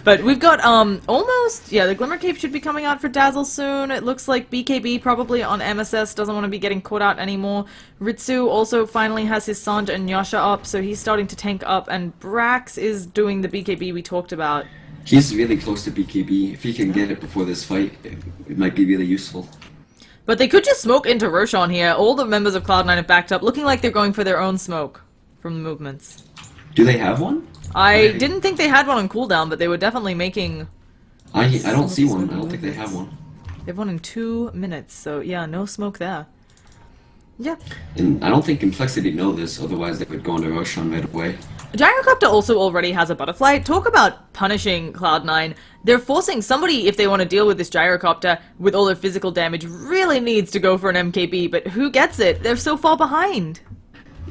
But we've got, almost, yeah, the Glimmer Cape should be coming out for Dazzle soon. It looks like BKB probably on MSS doesn't want to be getting caught out anymore. Ritsu also finally has his Sanj and Yasha up, so he's starting to tank up, and Brax is doing the BKB we talked about. He's really close to BKB. If he can get it before this fight, it might be really useful. But they could just smoke into Roshan here. All the members of Cloud9 have backed up, looking like they're going for their own smoke from the movements. Do they have one? I didn't think they had one on cooldown, but they were definitely making... I don't see one. I don't think they have one. They've won in 2 minutes, so yeah, no smoke there. Yeah. And I don't think compLexity know this, otherwise they would go into Roshan right away. Gyrocopter also already has a butterfly. Talk about punishing Cloud9. They're forcing somebody, if they want to deal with this Gyrocopter with all their physical damage, really needs to go for an MKB, but who gets it? They're so far behind.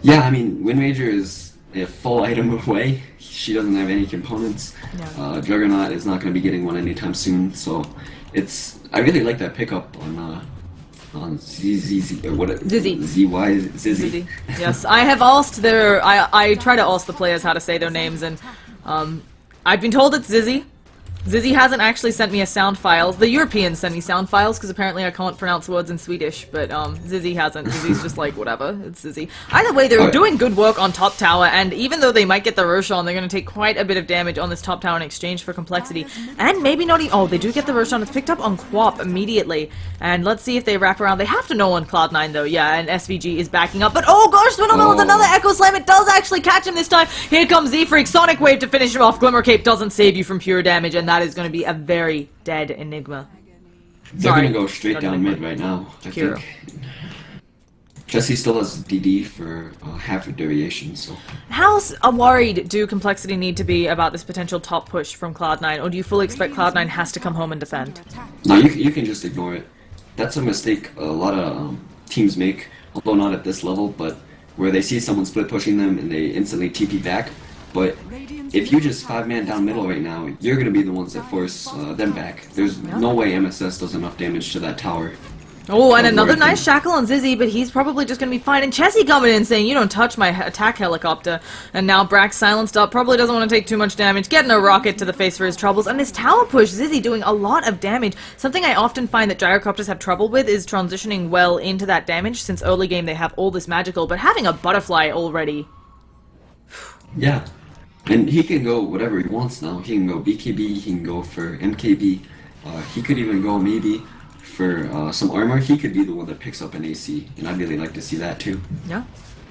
Yeah, I mean, Wind Ranger is a full item away. She doesn't have any components. Yeah. Juggernaut is not going to be getting one anytime soon, so I really like that pickup on ZZ, or what? Zizzy. ZY, Zizzy. Easy. Yes, I have asked their... I try to ask the players how to say their names, and I've been told it's Zizzy. Zizzy hasn't actually sent me a sound file. The Europeans send me sound files, because apparently I can't pronounce words in Swedish, but Zizzy hasn't. Zizzy's just like, whatever, it's Zizzy. Either way, they're doing good work on top tower, and even though they might get the Roshan, they're going to take quite a bit of damage on this top tower in exchange for compLexity. And maybe not even... Oh, they do get the Roshan. It's picked up on Quap immediately. And let's see if they wrap around. They have to know on Cloud9, though. Yeah, and SVG is backing up. But oh gosh, Swindleman with another Echo Slam. It does actually catch him this time. Here comes Z-Freak. Sonic Wave to finish him off. Glimmer Cape doesn't save you from pure damage, and that is going to be a very dead Enigma. They're Sorry, going to go straight not down Enigma. mid right now, I Kira. think. Jessie still has DD for half a duration, so... How worried do compLexity need to be about this potential top push from Cloud9, or do you fully expect Cloud9 has to come home and defend? No, you can just ignore it. That's a mistake a lot of teams make, although not at this level, but where they see someone split pushing them and they instantly TP back. But if you just 5-man down middle right now, you're going to be the ones that force them back. There's no way MSS does enough damage to that tower. Oh, and another Right nice there. shackle on Zizzy, but he's probably just going to be fine. And Chessie coming in saying, you don't touch my attack helicopter. And now Brax silenced up, probably doesn't want to take too much damage, getting a rocket to the face for his troubles. And this tower push, Zizzy doing a lot of damage. Something I often find that gyrocopters have trouble with is transitioning well into that damage, since early game they have all this magical, but having a butterfly already... Yeah. And he can go whatever he wants now. He can go BKB, he can go for MKB. He could even go maybe for some armor. He could be the one that picks up an AC, and I'd really like to see that too. Yeah,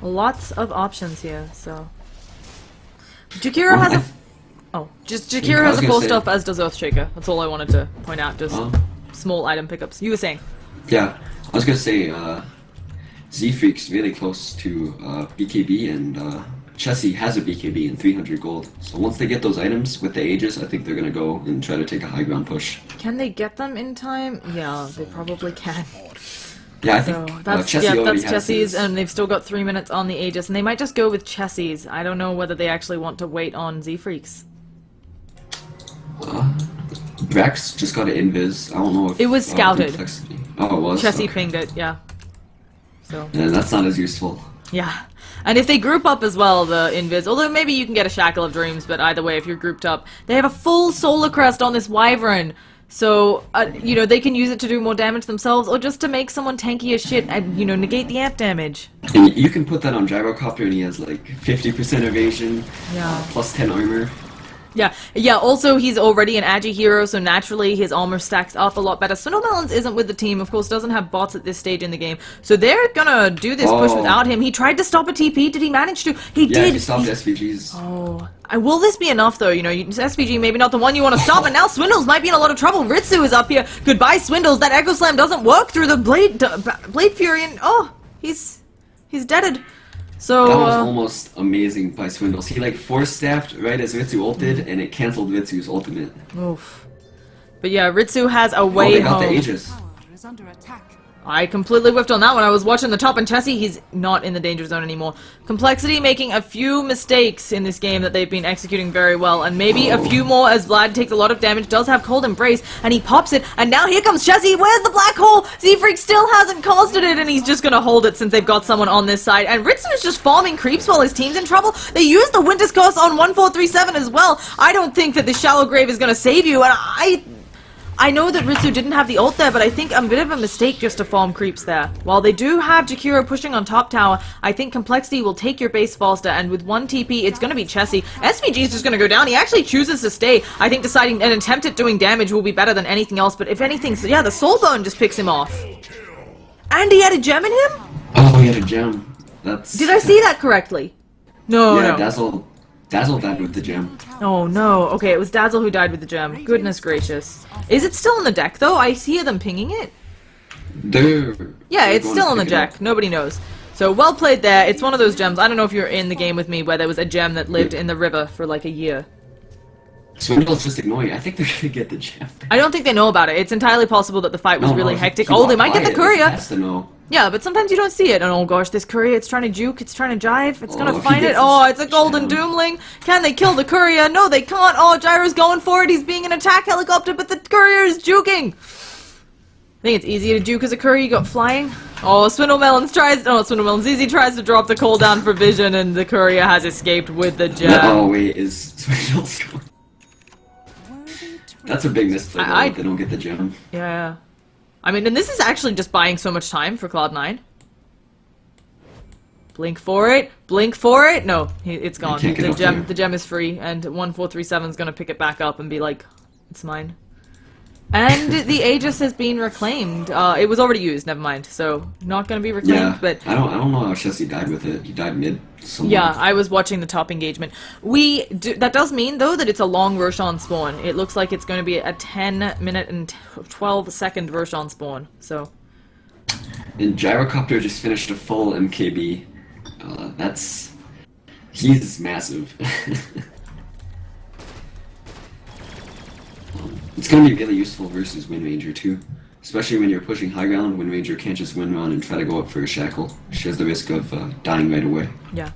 lots of options here. So Jakiro has a Jakiro has a full stuff, as does Earthshaker. That's all I wanted to point out. Just small item pickups. You were saying? Yeah, I was gonna say Z-Freak's really close to BKB, and Chessie has a BKB and 300 gold. So once they get those items with the Aegis, I think they're gonna go and try to take a high ground push. Can they get them in time? Yeah, they probably can. Yeah, I think so that's Chessie's, and they've still got 3 minutes on the Aegis, and they might just go with Chessie's. I don't know whether they actually want to wait on Z-Freaks. Rex just got an invis. I don't know if it was scouted. Oh, it was. Chessie pinged it, yeah. So. Yeah, that's not as useful. Yeah. And if they group up as well, the invis, although maybe you can get a Shackle of Dreams, but either way, if you're grouped up, they have a full Solar Crest on this Wyvern. So, you know, they can use it to do more damage themselves, or just to make someone tanky as shit and, you know, negate the amp damage. And you can put that on Gyrocopter and he has like 50% evasion, plus 10 armor. Yeah, also he's already an Agi hero, so naturally his armor stacks up a lot better. Swindlemelons isn't with the team, of course, doesn't have bots at this stage in the game, so they're gonna do this push without him. He tried to stop a TP, did he manage to? He did! Yeah, he stopped SVGs. Oh. Will this be enough, though? You know, SVG maybe not the one you want to stop, and now Swindles might be in a lot of trouble. Ritsu is up here. Goodbye, Swindles. That Echo Slam doesn't work through the Blade Fury, and he's deaded. So, that was almost amazing by Swindles. He like force-staffed right as Ritsu ulted, and it cancelled Ritsu's ultimate. Oof. But yeah, Ritsu has a way home. They got the Aegis. I completely whiffed on that one. I was watching the top, and Chessie, he's not in the danger zone anymore. compLexity making a few mistakes in this game that they've been executing very well, and maybe a few more as Vlad takes a lot of damage, does have Cold Embrace, and he pops it, and now here comes Chessie. Where's the black hole? Z-Freak still hasn't costed it, and he's just gonna hold it since they've got someone on this side, and Ritsu is just farming creeps while his team's in trouble. They use the Winter's Curse on 1437 as well. I don't think that this Shallow Grave is gonna save you, and I know that Ritsu didn't have the ult there, but I think a bit of a mistake just to farm creeps there. While they do have Jakiro pushing on top tower, I think compLexity will take your base faster, and with one TP, it's going to be Chessie. SVG is just going to go down. He actually chooses to stay. I think deciding an attempt at doing damage will be better than anything else, but if anything, yeah, the Soul Bone just picks him off. And he had a gem in him? Oh, he had a gem. Did I see that correctly? No. Dazzle died with the gem. Oh no, okay, it was Dazzle who died with the gem. Goodness gracious. Is it still on the deck though? I hear them pinging it. Yeah, it's still on the deck. Nobody knows. So well played there. It's one of those gems. I don't know if you're in the game with me where there was a gem that lived in the river for like a year. Swindle's just ignoring it. I think they're gonna get the gem. I don't think they know about it. It's entirely possible that the fight was really hectic. Oh, they might get the courier. Has to know. Yeah, but sometimes you don't see it. And oh gosh, this courier, it's trying to juke, it's trying to jive, it's gonna find it. Oh, it's a golden doomling. Can they kill the courier? No, they can't. Oh, Gyro's going for it. He's being an attack helicopter, but the courier is juking. I think it's easy to juke as a courier. You got flying. Oh, Swindlemelons ZZ tries to drop the cooldown for vision, and the courier has escaped with the gem. Oh wait, is Swindle's going? That's a big misplay though, if they don't get the gem. Yeah. I mean, and this is actually just buying so much time for Cloud9. Blink for it. Blink for it. No, it's gone. The gem is free, and 1437 is gonna pick it back up and be like, it's mine. And the Aegis has been reclaimed. It was already used, never mind. So, not gonna be reclaimed, yeah, but... I don't know how Chessie died with it. He died mid somewhere. Yeah, I was watching the top engagement. That does mean, though, that it's a long Roshan spawn. It looks like it's gonna be a 10-minute and 12-second Roshan spawn, so... And Gyrocopter just finished a full MKB. He's massive. It's going to be really useful versus Wind Ranger too. Especially when you're pushing high ground, Wind Ranger can't just win run and try to go up for a shackle. She has the risk of dying right away. Yeah.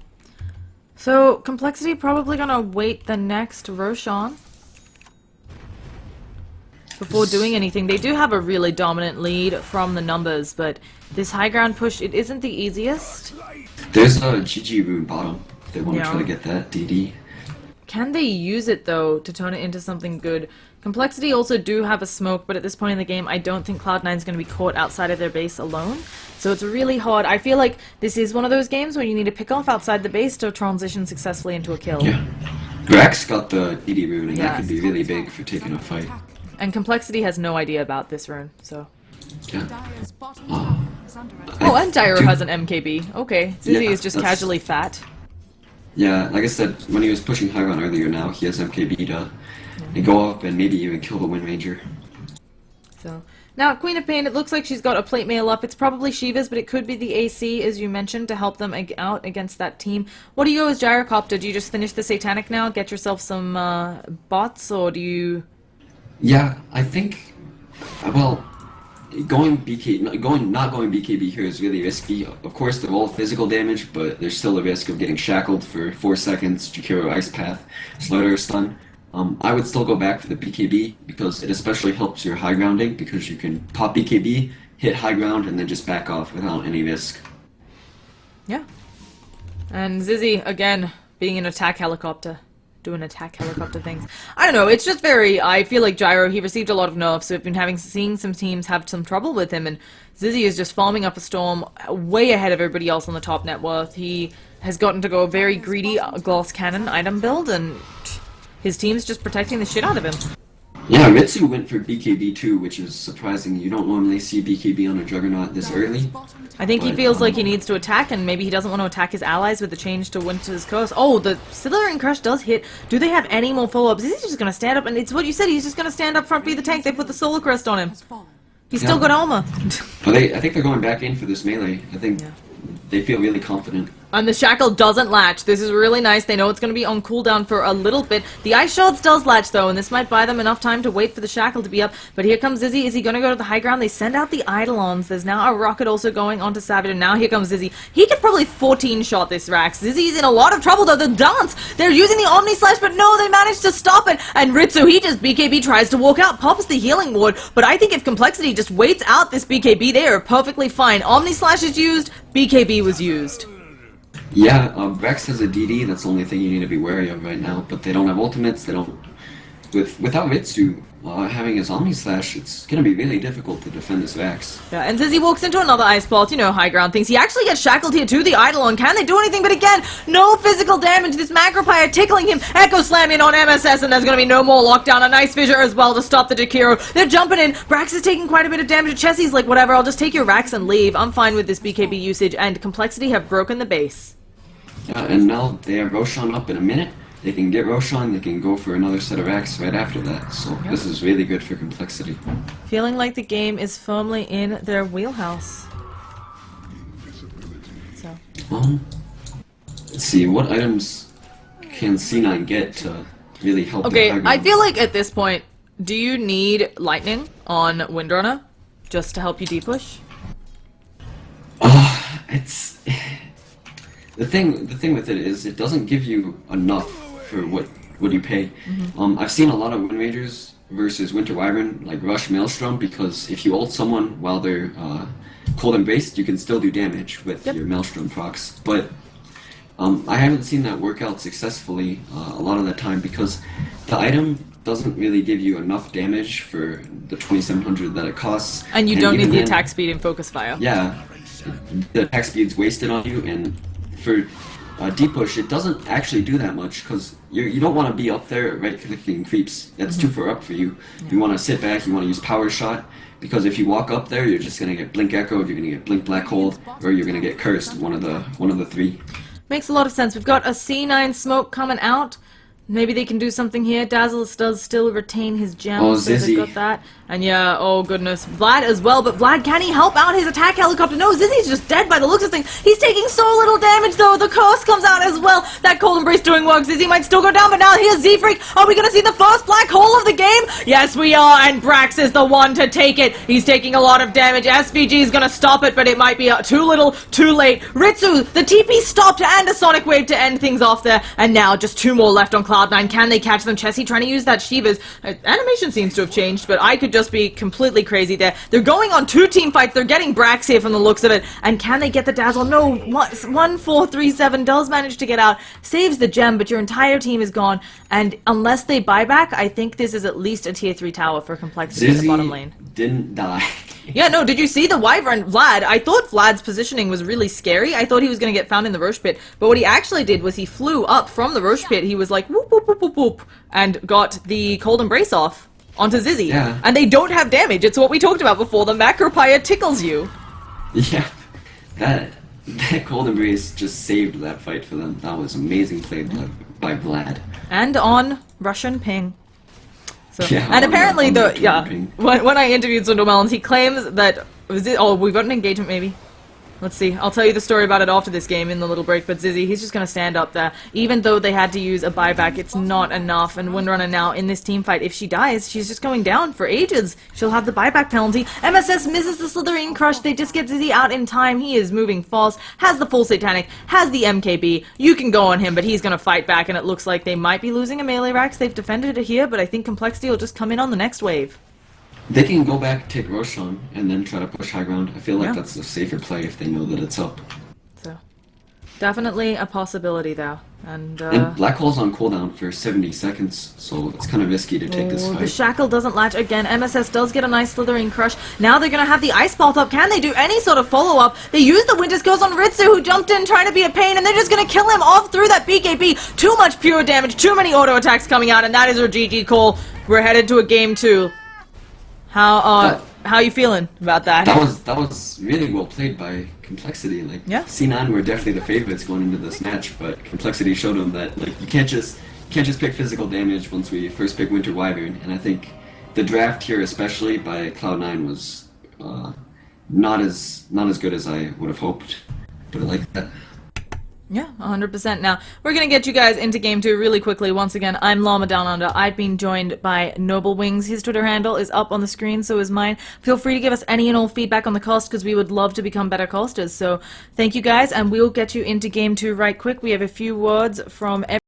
So, compLexity probably going to wait the next Roshan before doing anything. They do have a really dominant lead from the numbers, but this high ground push, it isn't the easiest. There's a GG rune bottom if they want to try to get that DD. Can they use it, though, to turn it into something good? compLexity also do have a smoke, but at this point in the game, I don't think Cloud9 is going to be caught outside of their base alone. So it's really hard. I feel like this is one of those games where you need to pick off outside the base to transition successfully into a kill. Yeah. Grax got the DD rune, and that could be really big for taking a fight. And compLexity has no idea about this rune, so... Yeah. Oh, and Gyro has an MKB. Okay, Zizzy Yeah, is just casually fat. Yeah, like I said, when he was pushing high ground earlier, now he has MKB to go up and maybe even kill the Wind Ranger. So now Queen of Pain, it looks like she's got a plate mail up. It's probably Shiva's, but it could be the AC, as you mentioned, to help them out against that team. What do you go as Gyrocopter? Do you just finish the Satanic now, get yourself some bots, or do you... Yeah, I think, well, not going BKB here is really risky. Of course, they're all physical damage, but there's still a risk of getting shackled for 4 seconds, Jakiro Ice Path, Slaughter Stun. I would still go back for the BKB because it especially helps your high grounding because you can pop BKB, hit high ground, and then just back off without any risk. Yeah. And Zizzy, again, being an attack helicopter. Doing attack helicopter things. I don't know, it's just very... I feel like Gyro, he received a lot of nerfs, so we've been seeing some teams have some trouble with him, and Zizzy is just farming up a storm way ahead of everybody else on the top net worth. He has gotten to go a very greedy glass cannon item build, and his team's just protecting the shit out of him. Yeah, Ritsu went for BKB too, which is surprising. You don't normally see BKB on a Juggernaut this early. I think he feels like he needs to attack, and maybe he doesn't want to attack his allies with the change to Winter's Curse. Oh, the Slithering Crush does hit. Do they have any more follow-ups? Is he just going to stand up? And it's what you said, he's just going to stand up front, be the tank. They put the Solar Crest on him. He's still got armor. Well, I think they're going back in for this melee. I think they feel really confident. And the Shackle doesn't latch. This is really nice. They know it's going to be on cooldown for a little bit. The Ice Shards does latch, though, and this might buy them enough time to wait for the Shackle to be up. But here comes Zizzy. Is he going to go to the high ground? They send out the Eidolons. There's now a rocket also going onto Savage, and now here comes Zizzy. He could probably 14-shot this Rax. Zizzy's in a lot of trouble, though. The dance! They're using the Omni Slash, but no, they managed to stop it. And Ritsu, he just BKB tries to walk out, pops the Healing Ward. But I think if compLexity just waits out this BKB, they are perfectly fine. Omni Slash is used, BKB was used. Yeah, Rex has a DD, that's the only thing you need to be wary of right now, but they don't have ultimates, they don't... Without Ritsu having his Omni Slash, it's gonna be really difficult to defend this Vex. Yeah, and Zizzy walks into another Ice Bolt, you know, high ground things. He actually gets shackled here too, the Eidolon. Can they do anything? But again, no physical damage. This Macropire tickling him, Echo slamming on MSS, and there's gonna be no more lockdown. A nice fissure as well to stop the Jakiro. They're jumping in. Brax is taking quite a bit of damage. Chessie's like, whatever, I'll just take your Rax and leave. I'm fine with this BKB usage, and compLexity have broken the base. Yeah, and now they have Roshan up in a minute. They can get Roshan, they can go for another set of racks right after that. So this is really good for compLexity. Feeling like the game is firmly in their wheelhouse. So. Let's see, what items can C9 get to really help Okay, their high I ground? feel like at this point, do you need Lightning on Windrunner just to help you depush? It's... The thing with it is, it doesn't give you enough for what you pay. I've seen a lot of Wind Rangers versus Winter Wyvern like rush Maelstrom because if you ult someone while they're cold embraced, you can still do damage with your Maelstrom procs. But I haven't seen that work out successfully a lot of the time because the item doesn't really give you enough damage for the 2700 that it costs. And you don't need the attack speed and focus fire. Yeah, the attack speed's wasted on you, and for deep push, it doesn't actually do that much because you don't want to be up there right-clicking creeps. That's too far up for you. You want to sit back, you want to use Power Shot, because if you walk up there, you're just going to get Blink Echo, you're going to get Blink Black Hole, or you're going to get Cursed, one of the three. Makes a lot of sense. We've got a C9 smoke coming out. Maybe they can do something here. Dazzle does still retain his gem, Oh, so they've Zizzy. got that. And yeah, oh goodness, Vlad as well, but Vlad, can he help out his attack helicopter? No, Zizzy's just dead by the looks of things. He's taking so little damage though, the curse comes out as well. That cold embrace doing work. Zizzy might still go down, but now here's Z-Freak. Are we gonna see the first black hole of the game? Yes, we are, and Brax is the one to take it. He's taking a lot of damage. SVG is gonna stop it, but it might be too little, too late. Ritsu, the TP stopped, and a Sonic Wave to end things off there. And now just 2 more left on Cloud9. Can they catch them? Chessie trying to use that Shiva's. Animation seems to have changed, but I could just be completely crazy there. They're going on 2 team fights. They're getting Brax here from the looks of it. And can they get the Dazzle? No. 1437 does manage to get out. Saves the gem, but your entire team is gone. And unless they buy back, I think this is at least a tier 3 tower for compLexity in the bottom lane. Didn't die. Yeah, no, did you see the Wyvern Vlad? I thought Vlad's positioning was really scary. I thought he was going to get found in the Roche Pit. But what he actually did was he flew up from the Roche Pit. He was like, whoop, whoop, whoop, whoop, whoop, and got the Cold Embrace off. onto Zizzy. Yeah. And they don't have damage. It's what we talked about before. The Macropire tickles you. Yeah, that Cold Embrace just saved that fight for them. That was amazing play by Vlad. And on Russian ping. So, Yeah, and apparently, on the ping. when I interviewed Swindle Melons, he claims that we got an engagement maybe. Let's see. I'll tell you the story about it after this game in the little break. But Zizzy, he's just going to stand up there. Even though they had to use a buyback, it's not enough. And Windrunner now in this team fight, if she dies, she's just going down for ages. She'll have the buyback penalty. MSS misses the Slitherine Crush. They just get Zizzy out in time. He is moving fast. Has the full Satanic. Has the MKB. You can go on him, but he's going to fight back. And it looks like they might be losing a melee Rax. They've defended it here, but I think Complexity will just come in on the next wave. They can go back, take Roshan, and then try to push high ground. I feel like Yeah. that's the safer play if they know that it's up. So, definitely a possibility though. And Black Hole's on cooldown for 70 seconds, so it's kind of risky to take this the fight. shackle doesn't latch again. MSS does get a nice Slithering Crush. Now they're going to have the Ice Bolt up. Can they do any sort of follow-up? They use the Winter Skills on Ritsu, who jumped in trying to be a pain, and they're just going to kill him off through that BKB. Too much pure damage, too many auto attacks coming out, and that is our GG call. We're headed to a game 2. How you feeling about that? That was really well played by Complexity. Like Yeah. C9 were definitely the favorites going into this match, but Complexity showed them that like you can't just pick physical damage once we first pick Winter Wyvern. And I think the draft here, especially by Cloud9, was not as good as I would have hoped. Put it like that. Yeah, 100%. Now, we're going to get you guys into Game 2 really quickly. Once again, I'm Llama Down Under. I've been joined by Noble Wings. His Twitter handle is up on the screen, so is mine. Feel free to give us any and all feedback on the cast, because we would love to become better casters. So, thank you guys, and we'll get you into Game 2 right quick. We have a few words from